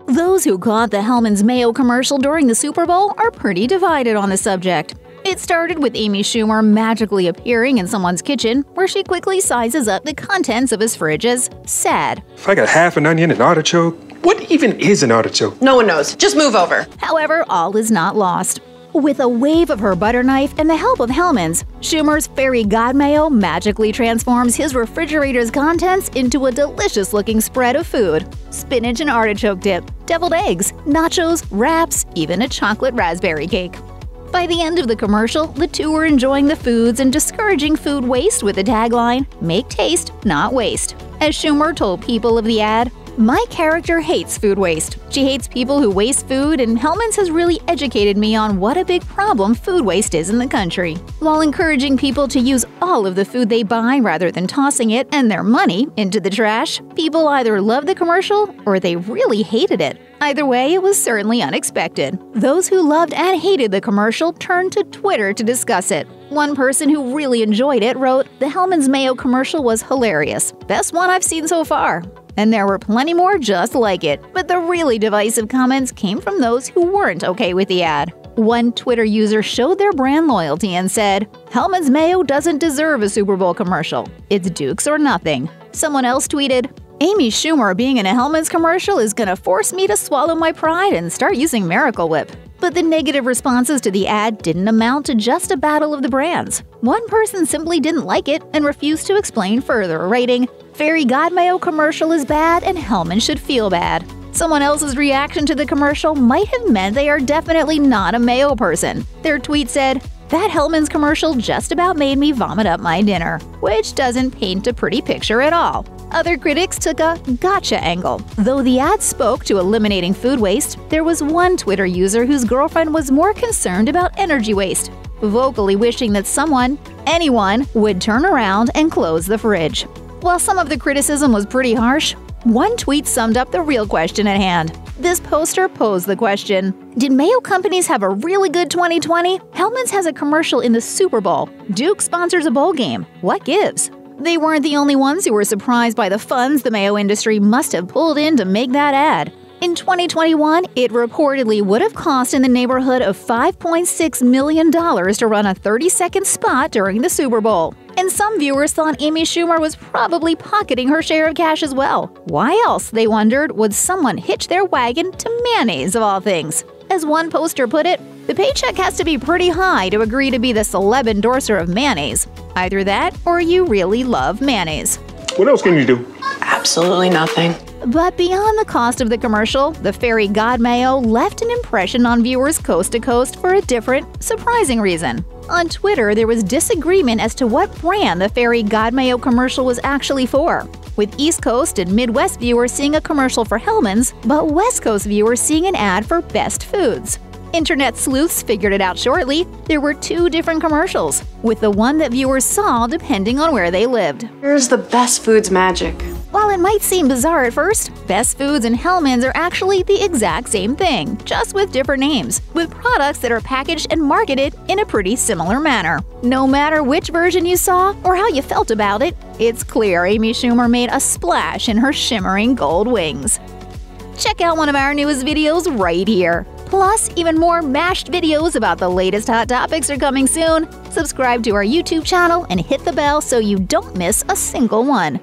Those who caught the Hellmann's Mayo commercial during the Super Bowl are pretty divided on the subject. It started with Amy Schumer magically appearing in someone's kitchen, where she quickly sizes up the contents of his fridge as sad. If I got half an onion and artichoke, what even is an artichoke? No one knows. Just move over. However, all is not lost. With a wave of her butter knife and the help of Hellmann's, Schumer's fairy god mayo magically transforms his refrigerator's contents into a delicious-looking spread of food. Spinach and artichoke dip, deviled eggs, nachos, wraps, even a chocolate raspberry cake. By the end of the commercial, the two were enjoying the foods and discouraging food waste with the tagline, "Make taste, not waste." As Schumer told people of the ad, "My character hates food waste. She hates people who waste food, and Hellmann's has really educated me on what a big problem food waste is in the country." While encouraging people to use all of the food they buy rather than tossing it and their money into the trash, people either loved the commercial or they really hated it. Either way, it was certainly unexpected. Those who loved and hated the commercial turned to Twitter to discuss it. One person who really enjoyed it wrote, "The Hellmann's Mayo commercial was hilarious. Best one I've seen so far." And there were plenty more just like it. But the really divisive comments came from those who weren't okay with the ad. One Twitter user showed their brand loyalty and said, "Hellmann's Mayo doesn't deserve a Super Bowl commercial. It's Dukes or nothing." Someone else tweeted, "Amy Schumer being in a Hellmann's commercial is gonna force me to swallow my pride and start using Miracle Whip." But the negative responses to the ad didn't amount to just a battle of the brands. One person simply didn't like it and refused to explain further, writing, "Fairy God Mayo commercial is bad and Hellmann should feel bad." Someone else's reaction to the commercial might have meant they are definitely not a Mayo person. Their tweet said, "That Hellmann's commercial just about made me vomit up my dinner," which doesn't paint a pretty picture at all. Other critics took a gotcha angle. Though the ad spoke to eliminating food waste, there was one Twitter user whose girlfriend was more concerned about energy waste, vocally wishing that anyone, would turn around and close the fridge. While some of the criticism was pretty harsh, one tweet summed up the real question at hand. This poster posed the question, did Mayo companies have a really good 2020? Hellmann's has a commercial in the Super Bowl. Duke sponsors a bowl game. What gives? They weren't the only ones who were surprised by the funds the Mayo industry must have pulled in to make that ad. In 2021, it reportedly would have cost in the neighborhood of $5.6 million to run a 30-second spot during the Super Bowl. And some viewers thought Amy Schumer was probably pocketing her share of cash as well. Why else, they wondered, would someone hitch their wagon to mayonnaise of all things? As one poster put it, the paycheck has to be pretty high to agree to be the celeb endorser of mayonnaise. Either that, or you really love mayonnaise. What else can you do? Absolutely nothing. But beyond the cost of the commercial, the fairy god Mayo left an impression on viewers coast to coast for a different, surprising reason. On Twitter, there was disagreement as to what brand the fairy god Mayo commercial was actually for, with East Coast and Midwest viewers seeing a commercial for Hellmann's, but West Coast viewers seeing an ad for Best Foods. Internet sleuths figured it out shortly. There were two different commercials, with the one that viewers saw depending on where they lived. Here's the Best Foods magic. While it might seem bizarre at first, Best Foods and Hellmann's are actually the exact same thing, just with different names, with products that are packaged and marketed in a pretty similar manner. No matter which version you saw or how you felt about it, it's clear Amy Schumer made a splash in her shimmering gold wings. Check out one of our newest videos right here. Plus, even more mashed videos about the latest hot topics are coming soon. Subscribe to our YouTube channel and hit the bell so you don't miss a single one.